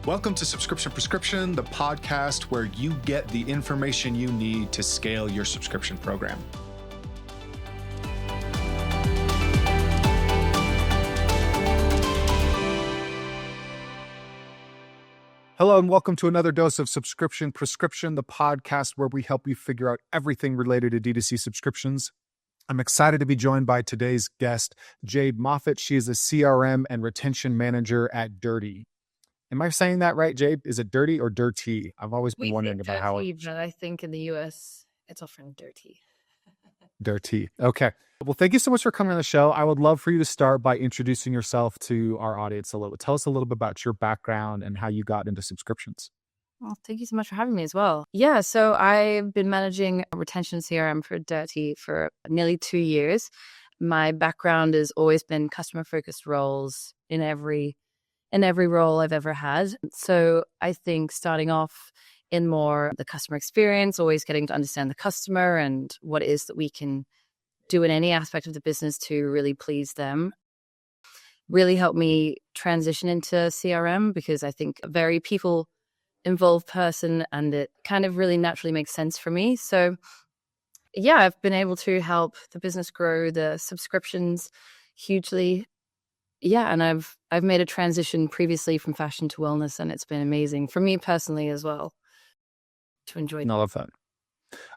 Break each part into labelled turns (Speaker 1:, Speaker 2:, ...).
Speaker 1: Welcome to Subscription Prescription, the podcast where you get the information you need to scale your subscription program. Hello and welcome to another dose of Subscription Prescription, the podcast where we help you figure out everything related to D2C subscriptions. I'm excited to be joined by today's guest, Jade Moffett. She is a CRM and retention manager at Dirtea. Am I saying that right, Jade? Is it Dirty or Dirtea? I've always been wondering about how
Speaker 2: it... But I think in the US, it's often Dirtea.
Speaker 1: Dirtea. Okay. Well, thank you so much for coming on the show. I would love for you to start by introducing yourself to our audience a little bit. Tell us a little bit about your background and how you got into subscriptions.
Speaker 2: Well, thank you so much for having me as well. Yeah, so I've been managing a retention CRM for Dirtea for nearly 2 years. My background has always been customer-focused roles in every role I've ever had. So I think starting off in more the customer experience, always getting to understand the customer and what it is that we can do in any aspect of the business to really please them, really helped me transition into CRM because I think a very people-involved person and it kind of really naturally makes sense for me. So yeah, I've been able to help the business grow the subscriptions hugely. Yeah, and I've made a transition previously from fashion to wellness, and it's been amazing for me personally as well to enjoy.
Speaker 1: I love that.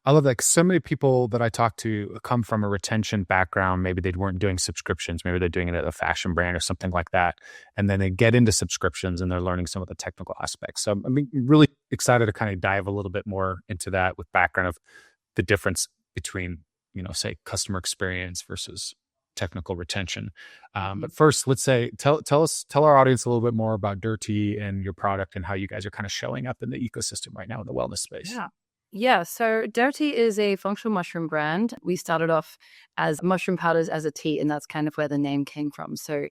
Speaker 1: I love that. So many people that I talk to come from a retention background. Maybe they weren't doing subscriptions. Maybe they're doing it at a fashion brand or something like that. And then they get into subscriptions and they're learning some of the technical aspects. So I'm really excited to kind of dive a little bit more into that with background of the difference between, say customer experience versus technical retention. But first, let's say, tell our audience a little bit more about Dirtea and your product and how you guys are kind of showing up in the ecosystem right now in the wellness space.
Speaker 2: Yeah. So Dirtea is a functional mushroom brand. We started off as mushroom powders as a tea, and that's kind of where the name came from. So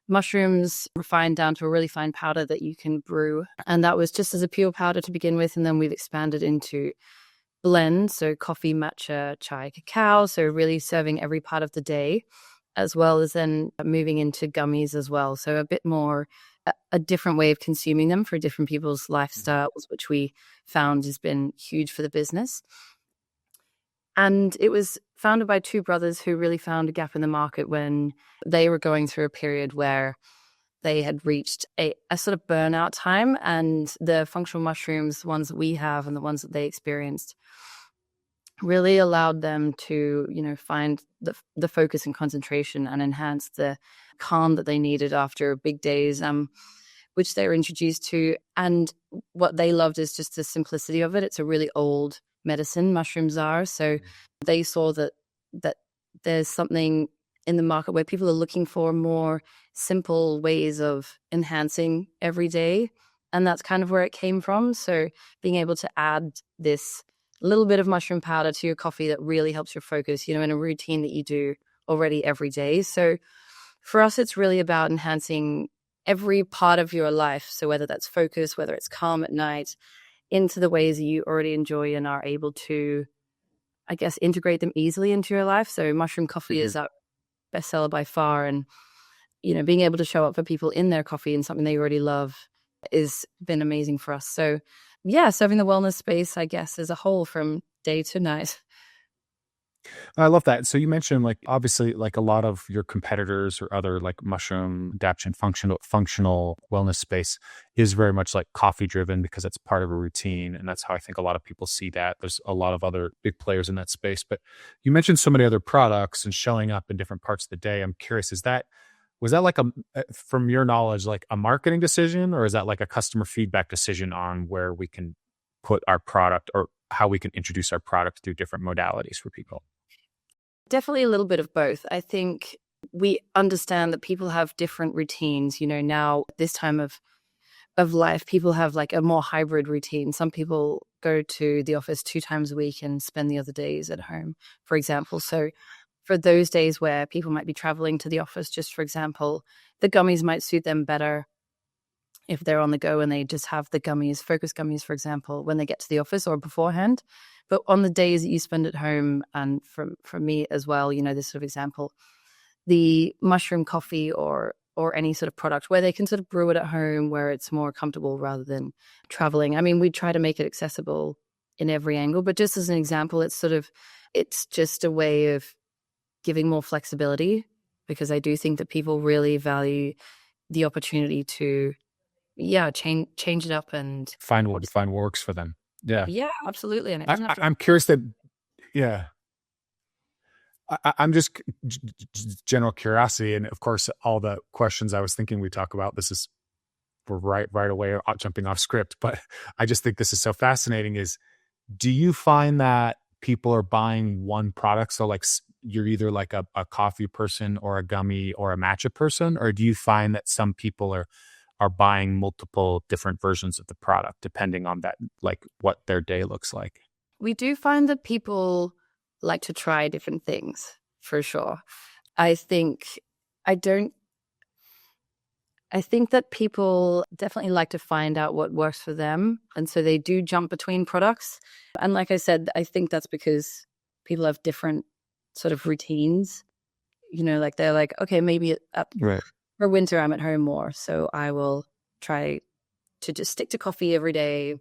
Speaker 2: mushrooms refined down to a really fine powder that you can brew. And that was just as a pure powder to begin with. And then we've expanded into blends, so coffee, matcha, chai, cacao. So really serving every part of the day, as well as then moving into gummies as well. So a bit more a different way of consuming them for different people's lifestyles, which we found has been huge for the business. And it was founded by two brothers who really found a gap in the market when they were going through a period where they had reached a sort of burnout time, and the functional mushrooms, the ones that we have and the ones that they experienced, really allowed them to, find the focus and concentration and enhance the calm that they needed after big days, which they were introduced to. And what they loved is just the simplicity of it. It's a really old medicine, mushrooms are. So they saw that there's something in the market where people are looking for more simple ways of enhancing every day. And that's kind of where it came from. So being able to add this little bit of mushroom powder to your coffee that really helps your focus, in a routine that you do already every day. So for us, it's really about enhancing every part of your life. So whether that's focus, whether it's calm at night, into the ways that you already enjoy and are able to, I guess, integrate them easily into your life. So mushroom coffee is our bestseller by far. And, being able to show up for people in their coffee and something they already love has been amazing for us. So yeah, serving the wellness space, I guess, as a whole from day to night.
Speaker 1: I love that. So you mentioned obviously a lot of your competitors or other mushroom adaptation functional wellness space is very much coffee driven because it's part of a routine. And that's how I think a lot of people see that. There's a lot of other big players in that space, but you mentioned so many other products and showing up in different parts of the day. I'm curious, was that from your knowledge, a marketing decision, or is that a customer feedback decision on where we can put our product or how we can introduce our product through different modalities for people?
Speaker 2: Definitely a little bit of both. I think we understand that people have different routines. Now this time of life, people have a more hybrid routine. Some people go to the office 2 times a week and spend the other days at home, for example. So for those days where people might be traveling to the office, just for example, the gummies might suit them better if they're on the go and they just have the gummies, focus gummies, for example, when they get to the office or beforehand. But on the days that you spend at home, and from me as well, this sort of example, the mushroom coffee or or any sort of product where they can sort of brew it at home, where it's more comfortable rather than traveling. I mean, we try to make it accessible in every angle, but just as an example, it's just a way of giving more flexibility, because I do think that people really value the opportunity to, change it up and
Speaker 1: find what works for them. Yeah.
Speaker 2: Yeah, absolutely. And it doesn't have to.
Speaker 1: I'm curious that, yeah. I'm just general curiosity. And of course, all the questions I was thinking we talk about, we're right away jumping off script, but I just think this is so fascinating do you find that people are buying one product? So like you're either like a coffee person or a gummy or a matcha person, or do you find that some people are buying multiple different versions of the product depending on that, like what their day looks like?
Speaker 2: We do find that people like to try different things, for sure. I think that people definitely like to find out what works for them. And so they do jump between products. And like I said, I think that's because people have different sort of routines. Like they're like, okay, maybe
Speaker 1: Right.
Speaker 2: for winter I'm at home more, so I will try to just stick to coffee every day.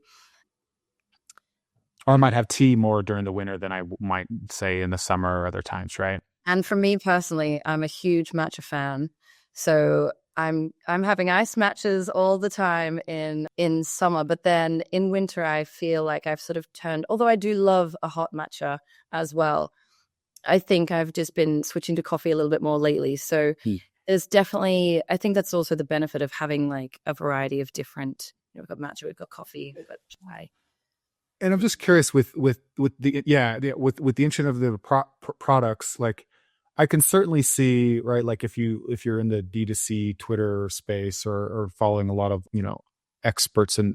Speaker 1: Or I might have tea more during the winter than I might say in the summer or other times, right?
Speaker 2: And for me personally, I'm a huge matcha fan. So I'm having ice matchas all the time in summer, but then in winter I feel like I've sort of turned, although I do love a hot matcha as well, I think I've just been switching to coffee a little bit more lately. So there's definitely, I think that's also the benefit of having like a variety of different, we've got matcha, we've got coffee, we've got chai.
Speaker 1: And I'm just curious with the interest of the products, like I can certainly see, right, like if you're in the D2C Twitter space or following a lot of experts, and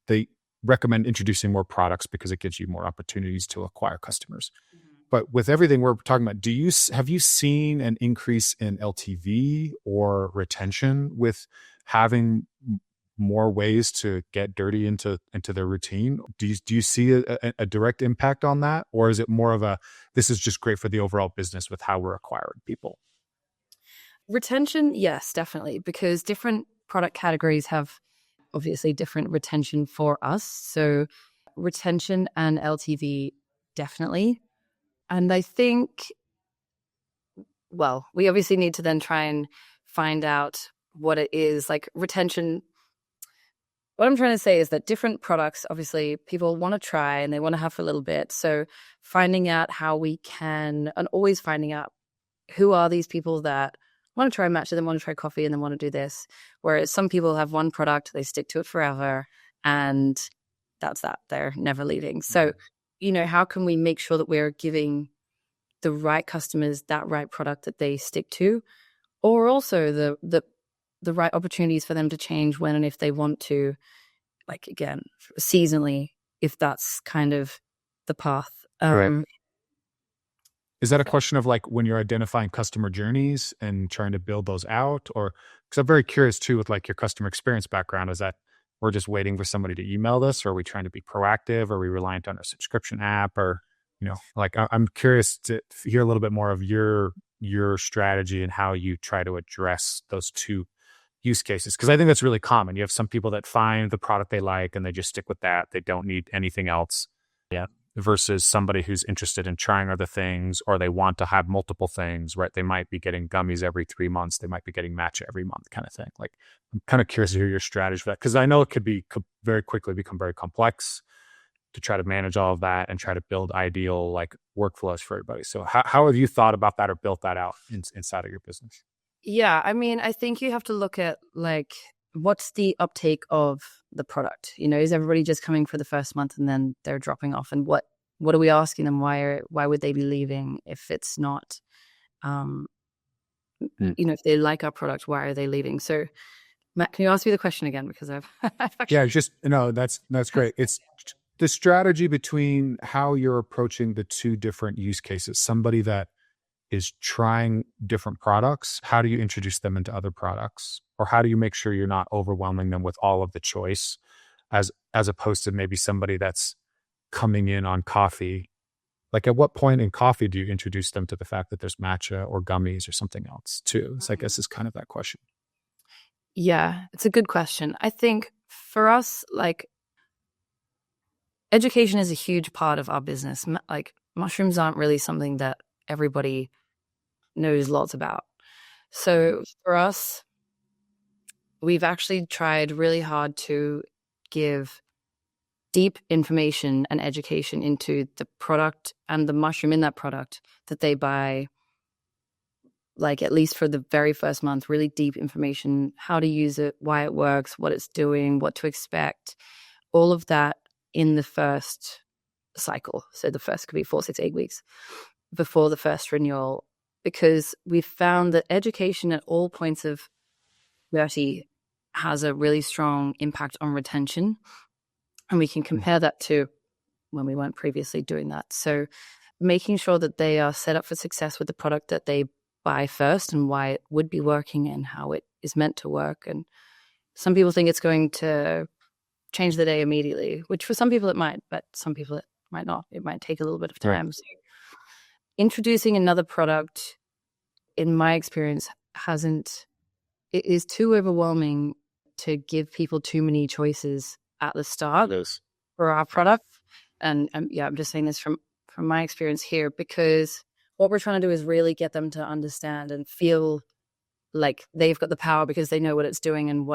Speaker 1: they recommend introducing more products because it gives you more opportunities to acquire customers. But with everything we're talking about, have you seen an increase in LTV or retention with having more ways to get dirty into their routine? Do you see a direct impact on that, or is it more of this is just great for the overall business with how we're acquiring people?
Speaker 2: Retention, yes, definitely, because different product categories have obviously different retention for us. So retention and LTV, definitely. And I think, well, we obviously need to then try and find out what it is, like retention. What I'm trying to say is that different products, obviously, people want to try and they want to have for a little bit. So finding out how we can, and always finding out who are these people that want to try matcha, then want to try coffee, and then want to do this. Whereas some people have one product, they stick to it forever, and that's that. They're never leaving. So, how can we make sure that we're giving the right customers that right product that they stick to, or also the right opportunities for them to change when and if they want to, like, again, seasonally, if that's kind of the path.
Speaker 1: Right. Is that a question of like when you're identifying customer journeys and trying to build those out? Or because I'm very curious too with like your customer experience background, is that we're just waiting for somebody to email us, or are we trying to be proactive? Are we reliant on a subscription app? Or, like I'm curious to hear a little bit more of your strategy and how you try to address those two use cases. Because I think that's really common. You have some people that find the product they like and they just stick with that. They don't need anything else. Yeah. Versus somebody who's interested in trying other things, or they want to have multiple things, right? They might be getting gummies every 3 months. They might be getting matcha every month, kind of thing. Like, I'm kind of curious to hear your strategy for that, because I know it could very quickly become very complex to try to manage all of that and try to build ideal like workflows for everybody. So how have you thought about that or built that out inside of your business?
Speaker 2: Yeah, I mean, I think you have to look at like, what's the uptake of the product? Is everybody just coming for the first month and then they're dropping off? And what are we asking them? Why would they be leaving if it's not, if they like our product, why are they leaving? So, Matt, can you ask me the question again? Because I've
Speaker 1: that's great. It's the strategy between how you're approaching the two different use cases. Somebody that is trying different products, how do you introduce them into other products? Or how do you make sure you're not overwhelming them with all of the choice, as opposed to maybe somebody that's coming in on coffee? Like, at what point in coffee do you introduce them to the fact that there's matcha or gummies or something else too? So I guess it's kind of that question.
Speaker 2: Yeah, it's a good question. I think for us, like, education is a huge part of our business. Like, mushrooms aren't really something that everybody knows lots about. So for us, we've actually tried really hard to give deep information and education into the product and the mushroom in that product that they buy, like at least for the very first month, really deep information, how to use it, why it works, what it's doing, what to expect, all of that in the first cycle. So the first could be 4, 6, 8 weeks before the first renewal, because we've found that education at all points of Dirtea has a really strong impact on retention. And we can compare that to when we weren't previously doing that. So making sure that they are set up for success with the product that they buy first and why it would be working and how it is meant to work. And some people think it's going to change the day immediately, which for some people it might, but some people it might not. It might take a little bit of time. Right. So introducing another product, in my experience, it is too overwhelming to give people too many choices at the start for our product. And yeah, I'm just saying this from my experience here, because what we're trying to do is really get them to understand and feel like they've got the power because they know what it's doing and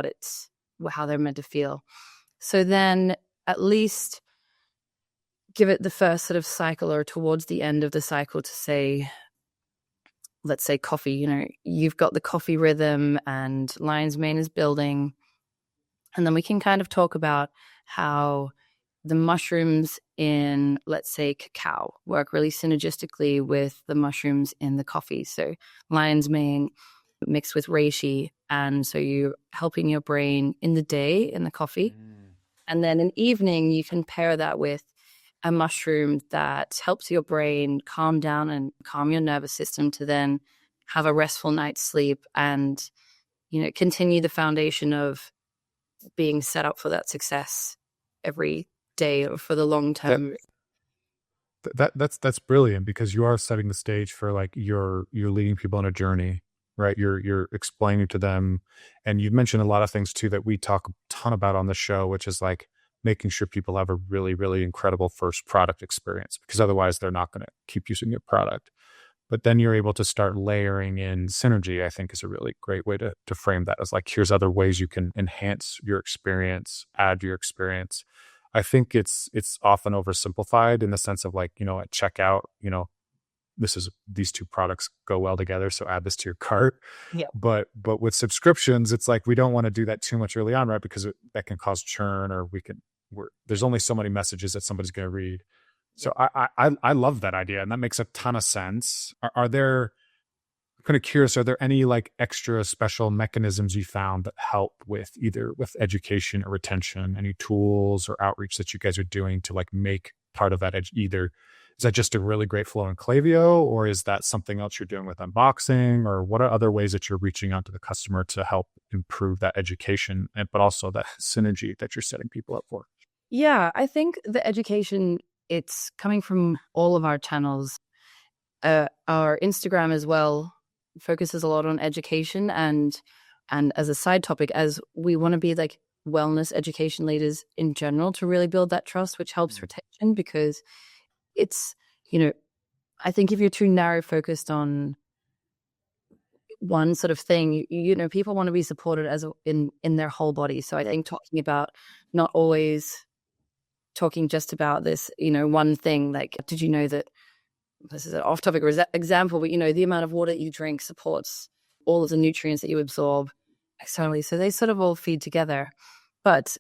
Speaker 2: how they're meant to feel. So then at least give it the first sort of cycle or towards the end of the cycle to say, let's say coffee, you've got the coffee rhythm and lion's mane is building. And then we can kind of talk about how the mushrooms in, let's say, cacao work really synergistically with the mushrooms in the coffee. So lion's mane mixed with reishi. And so you're helping your brain in the day in the coffee. And then in evening, you can pair that with a mushroom that helps your brain calm down and calm your nervous system to then have a restful night's sleep and, continue the foundation of being set up for that success every day or for the long term.
Speaker 1: That's brilliant, because you are setting the stage for like you're leading people on a journey, right? You're explaining to them, and you've mentioned a lot of things too that we talk a ton about on the show, which is like making sure people have a really, really incredible first product experience, because otherwise they're not going to keep using your product. But then you're able to start layering in synergy, I think is a really great way to frame that, as like, here's other ways you can enhance your experience, add to your experience. I think it's often oversimplified in the sense of like, at checkout, these two products go well together, so add this to your cart.
Speaker 2: Yeah.
Speaker 1: But with subscriptions, it's like we don't want to do that too much early on, right? Because that can cause churn, or there's only so many messages that somebody's going to read. So I love that idea, and that makes a ton of sense. Are there, I'm kind of curious, are there any like extra special mechanisms you found that help with either with education or retention? Any tools or outreach that you guys are doing to like make part of that either? Is that just a really great flow in Klaviyo, or is that something else you're doing with unboxing, or what are other ways that you're reaching out to the customer to help improve that education, but also that synergy that you're setting people up for?
Speaker 2: Yeah, I think the education, it's coming from all of our channels. Our Instagram as well focuses a lot on education, and as a side topic, as we want to be like wellness education leaders in general to really build that trust, which helps retention, because it's, I think if you're too narrow focused on one sort of thing, people want to be supported in their whole body. So I think talking about, not always talking just about this, one thing, like, did you know that, this is an off topic example, but the amount of water you drink supports all of the nutrients that you absorb externally. So they sort of all feed together. But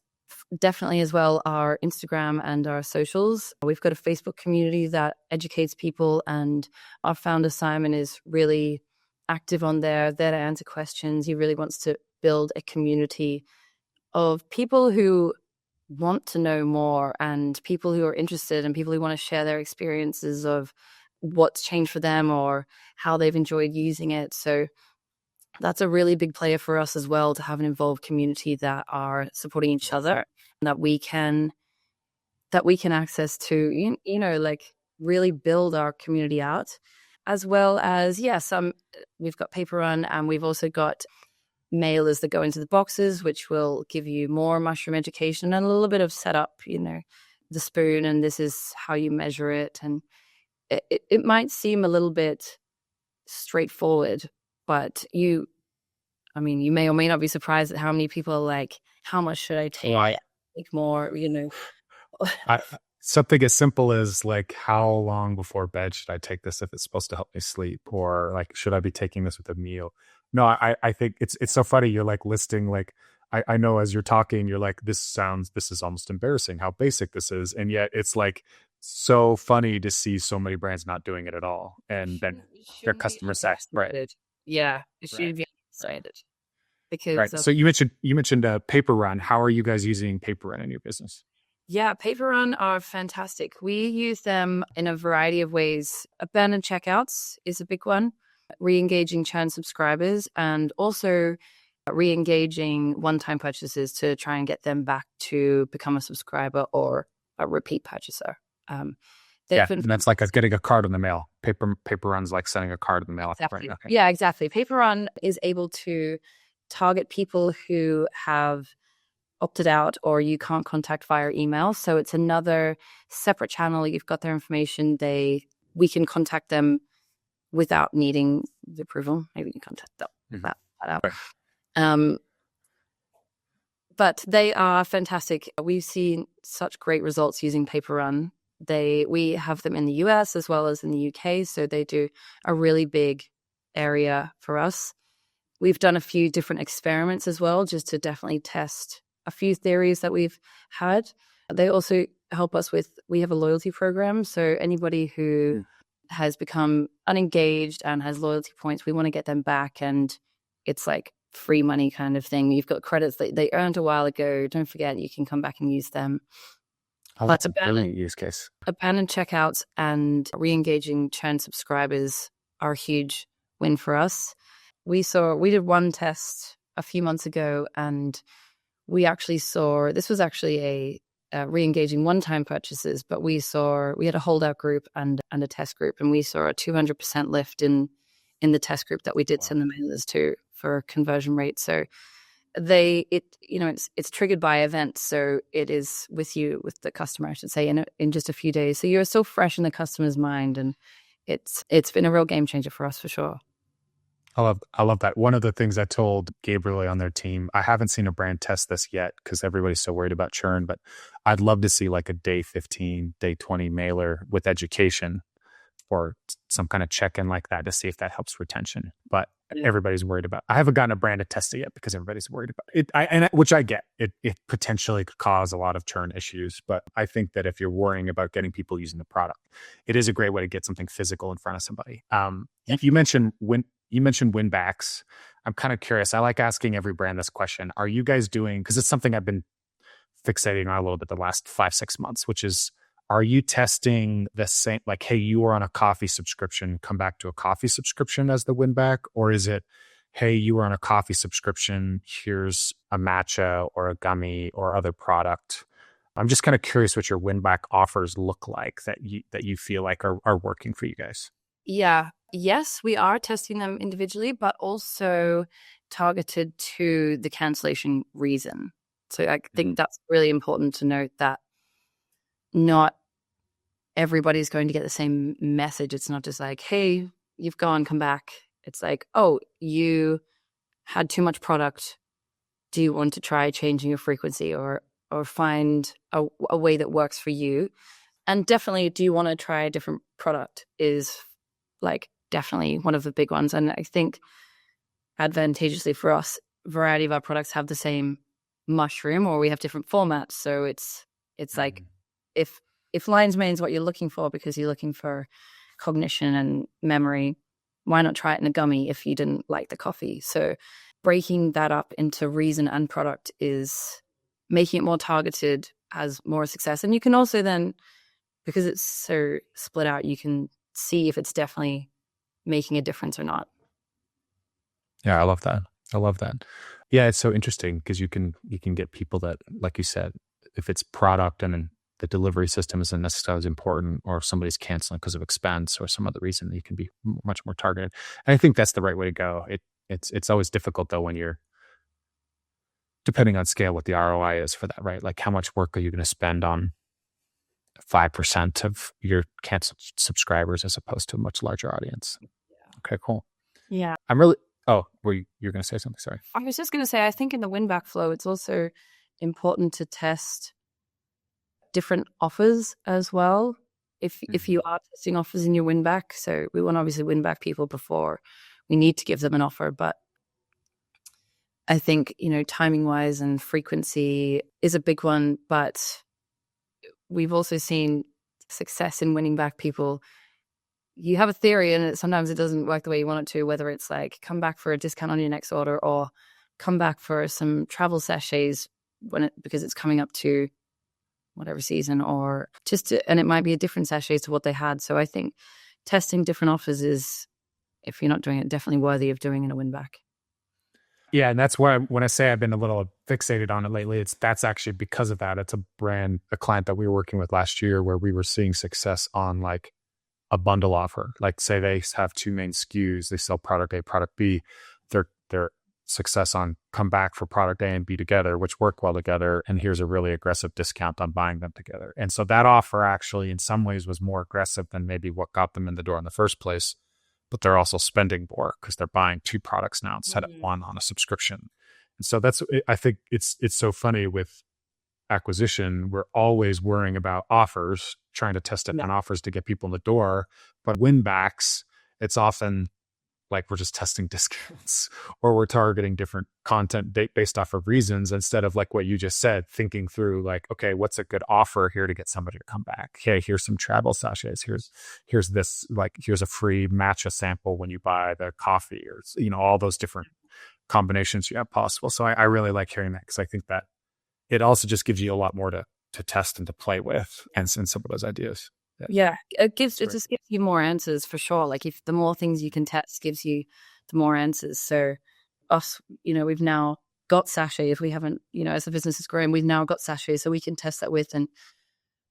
Speaker 2: definitely as well, our Instagram and our socials. We've got a Facebook community that educates people, and our founder Simon is really active on there to answer questions. He really wants to build a community of people who want to know more, and people who are interested, and people who want to share their experiences of what's changed for them or how they've enjoyed using it. So that's a really big player for us as well, to have an involved community that are supporting each other, and that we can access to, like really build our community out, as well as, we've got Paper Run, and we've also got mailers that go into the boxes, which will give you more mushroom education and a little bit of setup, the spoon, and this is how you measure it. And it might seem a little bit straightforward, but you may or may not be surprised at how many people are like, how much should I take?
Speaker 1: Right.
Speaker 2: Take more,
Speaker 1: Something as simple as like, how long before bed should I take this if it's supposed to help me sleep? Or like, should I be taking this with a meal? No, I think it's so funny. You're like listing, like, I know as you're talking, you're like, this is almost embarrassing how basic this is. And yet it's like so funny to see so many brands not doing it at all. And then their customers say, right.
Speaker 2: Yeah, it
Speaker 1: Right.
Speaker 2: should be excited because
Speaker 1: Right. So you mentioned Paper Run. How are you guys using Paper Run in your business?
Speaker 2: yeah, Paper Run are fantastic. We use them in a variety of ways. Abandoned checkouts is a big one, re-engaging churn subscribers, and also re-engaging one-time purchases to try and get them back to become a subscriber or a repeat purchaser.
Speaker 1: And that's like getting a card in the mail. Paper Run's like sending a card in the mail.
Speaker 2: Exactly.
Speaker 1: Right? Okay.
Speaker 2: Yeah, exactly. Paper Run is able to target people who have opted out or you can't contact via email. So it's another separate channel. You've got their information. We can contact them without needing the approval. Maybe we can contact them. That out. Right. But they are fantastic. We've seen such great results using Paper Run. We have them in the US as well as in the UK. So they do a really big area for us. We've done a few different experiments as well, just to definitely test a few theories that we've had. They also help us we have a loyalty program. So anybody who has become unengaged and has loyalty points, we want to get them back. And it's like free money kind of thing. You've got credits that they earned a while ago. Don't forget, you can come back and use them.
Speaker 1: That's a brilliant use case.
Speaker 2: Abandoned checkouts and re-engaging churn subscribers are a huge win for us. We did one test a few months ago, and we actually saw, this was actually a re-engaging one-time purchases, but we had a holdout group and a test group, and we saw a 200% lift in the test group that we did send the mailers to for conversion rate. So it's triggered by events. So it is with the customer, I should say, in just a few days. So you're so fresh in the customer's mind, and it's been a real game changer for us for sure.
Speaker 1: I love that. One of the things I told Gabriel on their team, I haven't seen a brand test this yet because everybody's so worried about churn, but I'd love to see like a day 15, day 20 mailer with education or some kind of check-in like that to see if that helps retention. But everybody's worried about. I haven't gotten a brand to test it yet because everybody's worried about it. Which I get. It potentially could cause a lot of churn issues, but I think that if you're worrying about getting people using the product, it is a great way to get something physical in front of somebody. You mentioned Winbacks. I'm kind of curious. I like asking every brand this question. Are you guys doing, because it's something I've been fixating on a little bit the last 5-6 months, which is, are you testing the same, like, hey, you were on a coffee subscription, come back to a coffee subscription as the Winback? Or is it, hey, you were on a coffee subscription, here's a matcha or a gummy or other product? I'm just kind of curious what your Winback offers look like that you feel like are working for you guys.
Speaker 2: Yeah. Yes, we are testing them individually, but also targeted to the cancellation reason. So I think that's really important to note that not everybody's going to get the same message. It's not just like, hey, you've gone, come back. It's like, oh, you had too much product. Do you want to try changing your frequency or find a way that works for you? And definitely, do you want to try a different product is like definitely one of the big ones. And I think advantageously for us, a variety of our products have the same mushroom or we have different formats. So it's like if lion's mane is what you're looking for because you're looking for cognition and memory, why not try it in a gummy if you didn't like the coffee? So breaking that up into reason and product is making it more targeted, has more success. And you can also then, because it's so split out, you can see if it's definitely making a difference or not.
Speaker 1: Yeah, I love that. Yeah, it's so interesting because you can get people that, like you said, if it's product and then the delivery system isn't necessarily as important, or if somebody's canceling because of expense or some other reason, you can be much more targeted. And I think that's the right way to go. It's always difficult though when you're depending on scale, what the ROI is for that, right? Like how much work are you going to spend on 5% of your canceled subscribers as opposed to a much larger audience? Okay, cool.
Speaker 2: Yeah.
Speaker 1: I'm really, oh, you're going to say something? Sorry.
Speaker 2: I was just going to say, I think in the win-back flow, it's also important to test different offers as well. If you are testing offers in your win-back, so we want to obviously win back people before we need to give them an offer, but I think, timing wise and frequency is a big one, but we've also seen success in winning back people. You have a theory and sometimes it doesn't work the way you want it to, whether it's like come back for a discount on your next order or come back for some travel sachets because it's coming up to whatever season, or and it might be a different sachet to what they had. So I think testing different offers is, if you're not doing it, definitely worthy of doing in a win back.
Speaker 1: Yeah, and that's why when I say I've been a little fixated on it lately, that's actually because of that. It's a client that we were working with last year where we were seeing success on like a bundle offer. Like say they have two main SKUs, they sell product A, product B. Their success on come back for product A and B together, which work well together, and here's a really aggressive discount on buying them together. And so that offer actually in some ways was more aggressive than maybe what got them in the door in the first place. But they're also spending more because they're buying two products now instead of one on a subscription. And so I think it's so funny with acquisition. We're always worrying about offers, trying to test it on offers to get people in the door. But winbacks, it's often like we're just testing discounts or we're targeting different content based off of reasons instead of like what you just said, thinking through like, okay, what's a good offer here to get somebody to come back? Hey, here's some travel sachets. Here's this, like, here's a free matcha sample when you buy the coffee, or, all those different combinations you have possible. So I really like hearing that because I think that it also just gives you a lot more to test and to play with and some of those ideas.
Speaker 2: Yeah, it just gives you more answers for sure. Like if the more things you can test gives you the more answers. So us, we've now got sachet. If we haven't, as the business is growing, we've now got sachet, so we can test that with, and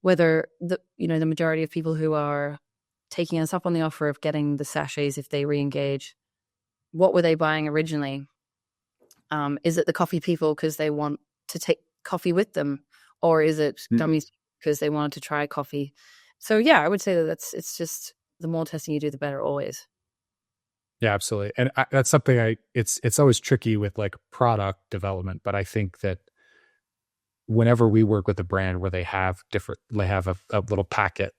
Speaker 2: whether the majority of people who are taking us up on the offer of getting the sachets, if they re-engage, what were they buying originally? Is it the coffee people because they want to take coffee with them, or is it dummies because they wanted to try coffee? So yeah, I would say that it's just the more testing you do, the better always.
Speaker 1: Yeah, absolutely. And that's something it's always tricky with like product development, but I think that whenever we work with a brand where they have a little packet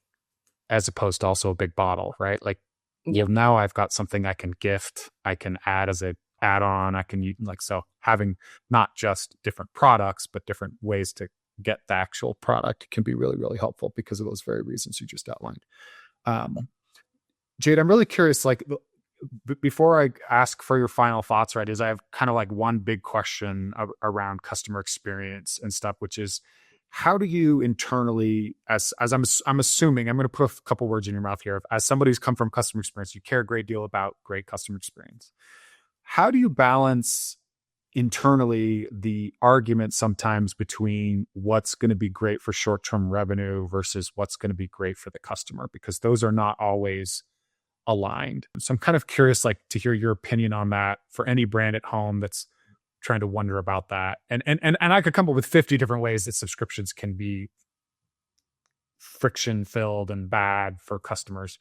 Speaker 1: as opposed to also a big bottle, right? Like, well, now I've got something I can gift, I can add as a add-on, I can so having not just different products, but different ways to get the actual product can be really, really helpful because of those very reasons you just outlined. Jade, I'm really curious, like before I ask for your final thoughts, right, is I have kind of like one big question around customer experience and stuff, which is how do you internally, as I'm assuming, I'm going to put a couple words in your mouth here, as somebody who's come from customer experience, you care a great deal about great customer experience. How do you balance internally the argument sometimes between what's going to be great for short-term revenue versus what's going to be great for the customer? Because those are not always aligned. So I'm kind of curious, like, to hear your opinion on that for any brand at home that's trying to wonder about that. And I could come up with 50 different ways that subscriptions can be friction-filled and bad for customers.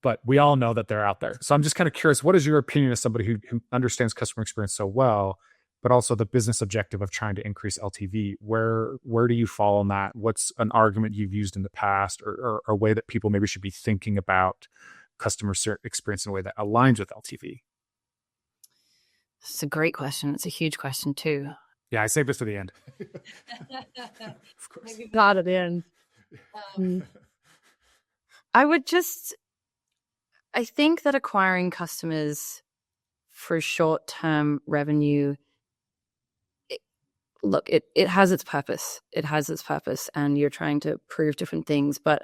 Speaker 1: But we all know that they're out there. So I'm just kind of curious, what is your opinion as somebody who understands customer experience so well, but also the business objective of trying to increase LTV? Where do you fall on that? What's an argument you've used in the past, or a way that people maybe should be thinking about customer experience in a way that aligns with LTV?
Speaker 2: It's a great question. It's a huge question too.
Speaker 1: Yeah, I saved this to the end. Of course.
Speaker 2: Got it in. I think that acquiring customers for short-term revenue, it has its purpose. It has its purpose, and you're trying to prove different things. But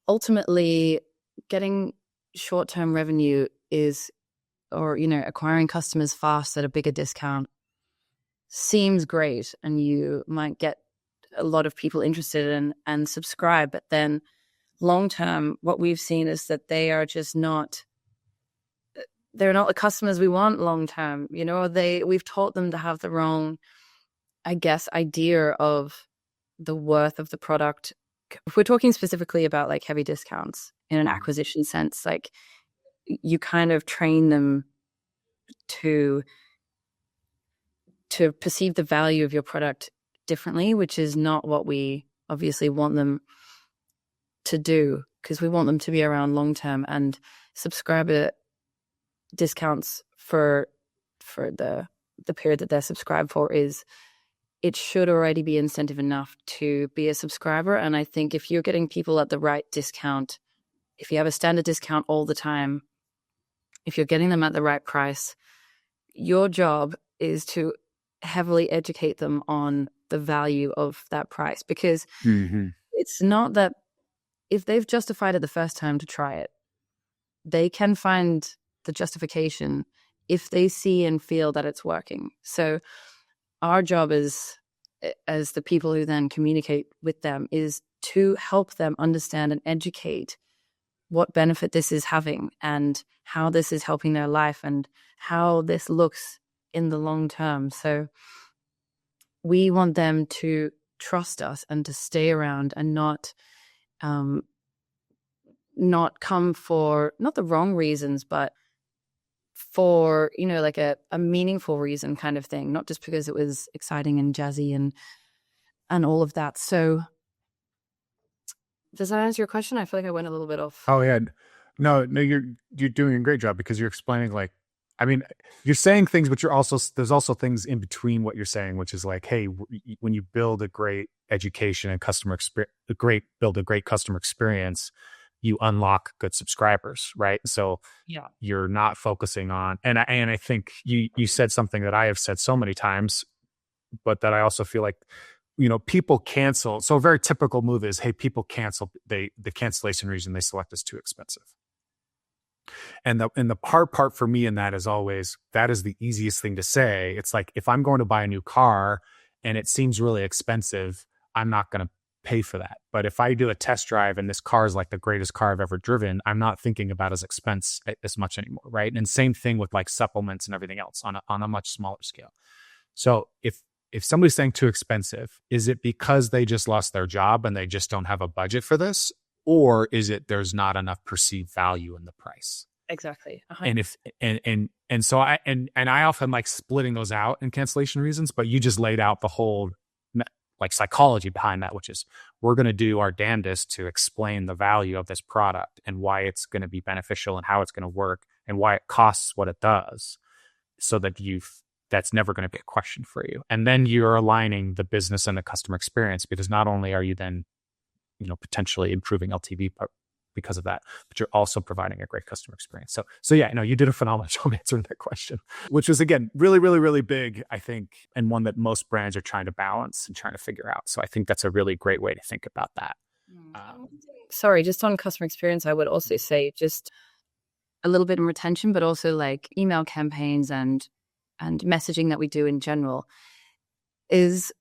Speaker 2: ultimately, getting short-term revenue acquiring customers fast at a bigger discount seems great, and you might get a lot of people interested and subscribe. But then long-term, what we've seen is that they are just they're not the customers we want long-term. We've taught them to have the wrong I guess, idea of the worth of the product. If we're talking specifically about like heavy discounts in an acquisition sense, like you kind of train them to perceive the value of your product differently, which is not what we obviously want them to do, because we want them to be around long term. And subscriber discounts for the period that they're subscribed for it should already be incentive enough to be a subscriber. And I think if you're getting people at the right discount, if you have a standard discount all the time, if you're getting them at the right price, your job is to heavily educate them on the value of that price, because it's not that if they've justified it the first time to try it, they can find the justification if they see and feel that it's working. So our job as the people who then communicate with them is to help them understand and educate what benefit this is having and how this is helping their life and how this looks in the long term. So we want them to trust us and to stay around and not come for not the wrong reasons, but for, like a meaningful reason kind of thing, not just because it was exciting and jazzy and all of that. So does that answer your question? I feel like I went a little bit off.
Speaker 1: Oh yeah. No, you're doing a great job, because you're explaining, like, I mean, you're saying things, but there's also things in between what you're saying, which is like, hey, when you build a great education and build a great customer experience, you unlock good subscribers, right? So
Speaker 2: Yeah,
Speaker 1: you're not focusing on, and I think you said something that I have said so many times, but that I also feel like, people cancel. So a very typical move is, hey, people cancel. The cancellation reason they select is too expensive. And the hard part for me in that is always, that is the easiest thing to say. It's like, if I'm going to buy a new car and it seems really expensive, I'm not going to pay for that. But if I do a test drive and this car is like the greatest car I've ever driven, I'm not thinking about expense as much anymore, right? And same thing with like supplements and everything else on a much smaller scale. So if somebody's saying too expensive, is it because they just lost their job and they just don't have a budget for this? Or is it there's not enough perceived value in the price?
Speaker 2: exactly.
Speaker 1: And if so I often like splitting those out in cancellation reasons, but you just laid out the whole like psychology behind that, which is, we're going to do our damnedest to explain the value of this product and why it's going to be beneficial and how it's going to work and why it costs what it does, so that that's never going to be a question for you. And then you're aligning the business and the customer experience, because not only are you then, potentially improving LTV because of that, but you're also providing a great customer experience. So yeah, you did a phenomenal job answering that question, which was, again, really, really, really big, I think, and one that most brands are trying to balance and trying to figure out. So I think that's a really great way to think about that.
Speaker 2: Sorry, just on customer experience, I would also say just a little bit in retention, but also like email campaigns and messaging that we do in general is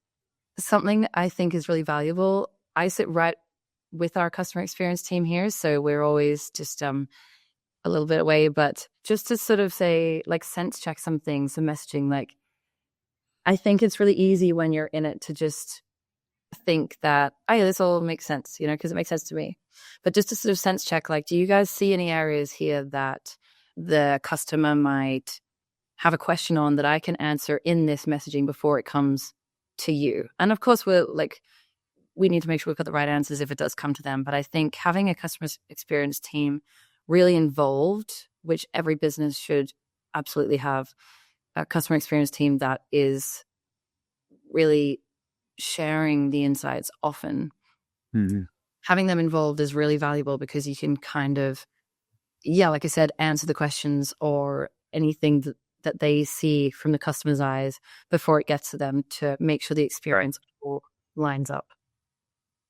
Speaker 2: something that I think is really valuable. I sit right with our customer experience team here, so we're always just a little bit away, but just to sort of say, like, sense check some things, some messaging. Like, I think it's really easy when you're in it to just think that, oh yeah, this all makes sense, because it makes sense to me. But just to sort of sense check, like, do you guys see any areas here that the customer might have a question on that I can answer in this messaging before it comes to you? And of course, we need to make sure we've got the right answers if it does come to them. But I think having a customer experience team really involved, which every business should absolutely have, a customer experience team that is really sharing the insights often. Having them involved is really valuable, because you can kind of, like I said, answer the questions or anything that they see from the customer's eyes before it gets to them, to make sure the experience all lines up.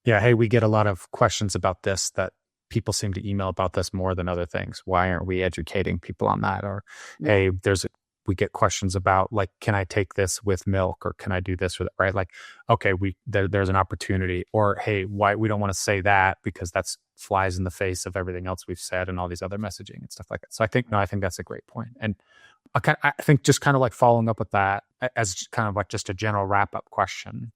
Speaker 1: Yeah. Hey, we get a lot of questions about this, that people seem to email about this more than other things. Why aren't we educating people on that? Or, hey, we get questions about, like, can I take this with milk, or can I do this with it? Right? Like, okay, there's an opportunity. Or, hey, why we don't want to say that, because that's flies in the face of everything else we've said and all these other messaging and stuff like that. So I think that's a great point. And I think just kind of like following up with that as kind of like just a general wrap up question.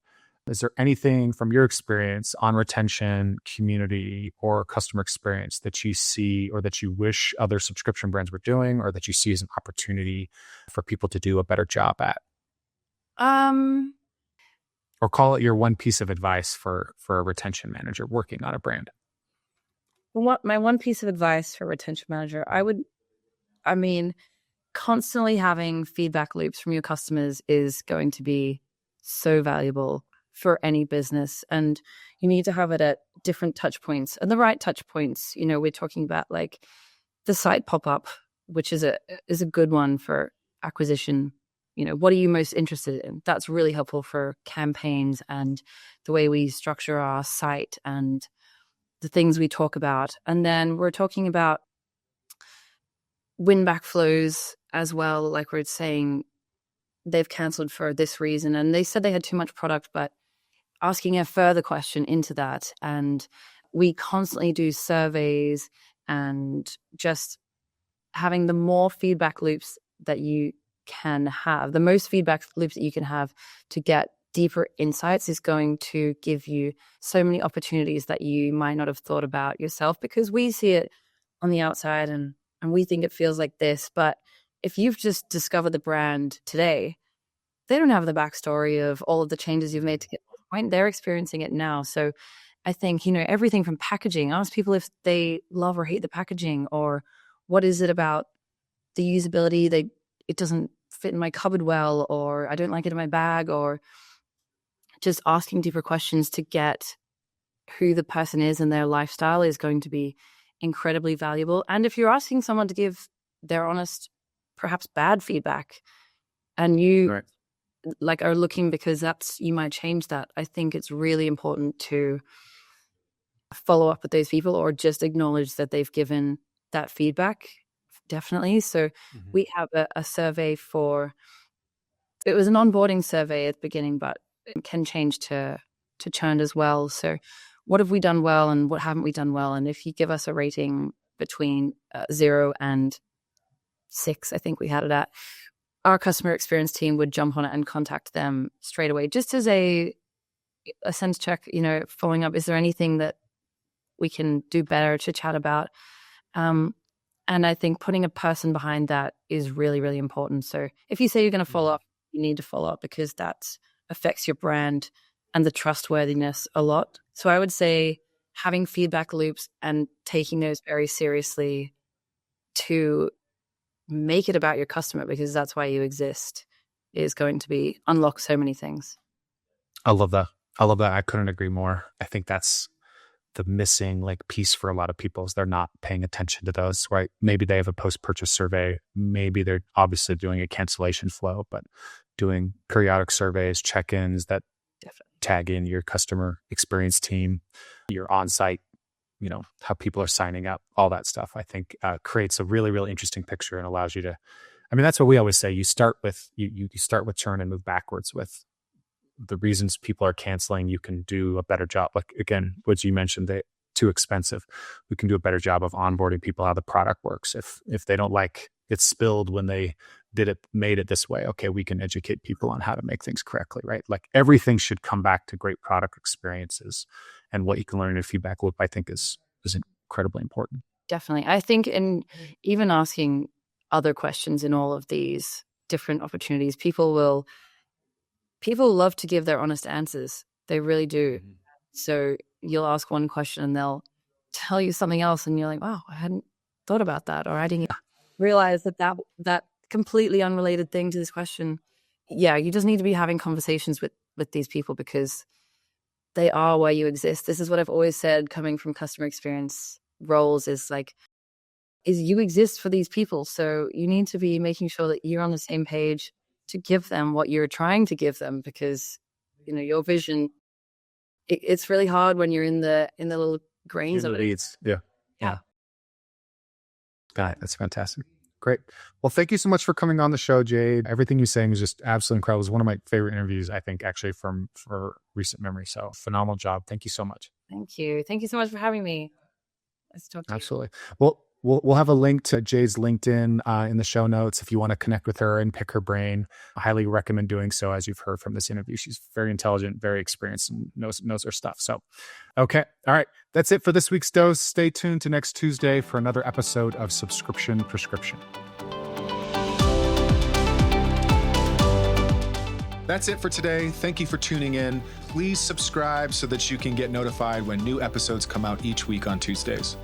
Speaker 1: Is there anything from your experience on retention, community, or customer experience that you see or that you wish other subscription brands were doing, or that you see as an opportunity for people to do a better job at?
Speaker 2: Um,
Speaker 1: Or call it your one piece of advice for a retention manager working on a brand.
Speaker 2: what my one piece of advice for retention manager, I mean, constantly having feedback loops from your customers is going to be so valuable for any business. And you need to have it at different touch points and the right touch points. We're talking about like the site pop-up, which is a good one for acquisition. What are you most interested in? That's really helpful for campaigns and the way we structure our site and the things we talk about. And then we're talking about win-back flows as well. Like we're saying, they've canceled for this reason, and they said they had too much product, but asking a further question into that. And we constantly do surveys, and just having the more feedback loops that you can have, the most feedback loops that you can have to get deeper insights is going to give you so many opportunities that you might not have thought about yourself, because we see it on the outside and we think it feels like this. But if you've just discovered the brand today, they don't have the backstory of all of the changes you've made to get to the point. They're experiencing it now. So I think, everything from packaging, ask people if they love or hate the packaging, or what is it about the usability, it doesn't fit in my cupboard well, or I don't like it in my bag, or just asking deeper questions to get who the person is and their lifestyle is going to be incredibly valuable. And if you're asking someone to give their honest, perhaps bad feedback, and you
Speaker 1: Right.
Speaker 2: like are looking because you might change that, I think it's really important to follow up with those people or just acknowledge that they've given that feedback. Definitely. So we have a survey it was an onboarding survey at the beginning, but it can change to churned as well. So what have we done well and what haven't we done well? And if you give us a rating between 0 and 6, I think we had it at, our customer experience team would jump on it and contact them straight away, just as a sense check, following up. Is there anything that we can do better to chat about? And I think putting a person behind that is really, really important. So if you say you're going to follow up, you need to follow up, because that affects your brand and the trustworthiness a lot. So I would say having feedback loops and taking those very seriously to make it about your customer, because that's why you exist, is going to be unlock so many things.
Speaker 1: I love that. I couldn't agree more. I think that's the missing piece for a lot of people, is they're not paying attention to those, right? Maybe they have a post-purchase survey. Maybe they're obviously doing a cancellation flow, but doing periodic surveys, check-ins that
Speaker 2: Definitely.
Speaker 1: tag in your customer experience team, your on-site, how people are signing up, all that stuff, I think creates a really, really interesting picture and allows you to, that's what we always say. You start with, you start with churn and move backwards with the reasons people are canceling. You can do a better job. Like, again, what you mentioned, they too expensive. We can do a better job of onboarding people, how the product works. If they don't like it spilled when they made it this way, okay, we can educate people on how to make things correctly, right? Like, everything should come back to great product experiences, and what you can learn in a feedback loop, I think is incredibly important.
Speaker 2: Definitely. I think in even asking other questions in all of these different opportunities, people love to give their honest answers. They really do. So you'll ask one question and they'll tell you something else, and you're like, wow, I hadn't thought about that, or I didn't realize that completely unrelated thing to this question. Yeah, you just need to be having conversations with these people, because they are where you exist. This is what I've always said, coming from customer experience roles, is you exist for these people. So you need to be making sure that you're on the same page to give them what you're trying to give them, because your vision, it's really hard when you're in the little grains of it.
Speaker 1: Leads. Yeah.
Speaker 2: Yeah.
Speaker 1: Got it. That's fantastic. Great. Well, thank you so much for coming on the show, Jade. Everything you're saying is just absolutely incredible. It was one of my favorite interviews, I think, actually, for recent memory. So phenomenal job. Thank you so much.
Speaker 2: Thank you. Thank you so much for having me. Let's talk to you.
Speaker 1: Absolutely. Well, We'll have a link to Jade's LinkedIn in the show notes if you want to connect with her and pick her brain. I highly recommend doing so, as you've heard from this interview. She's very intelligent, very experienced, and knows her stuff. So, okay. All right. That's it for this week's dose. Stay tuned to next Tuesday for another episode of Subscription Prescription. That's it for today. Thank you for tuning in. Please subscribe so that you can get notified when new episodes come out each week on Tuesdays.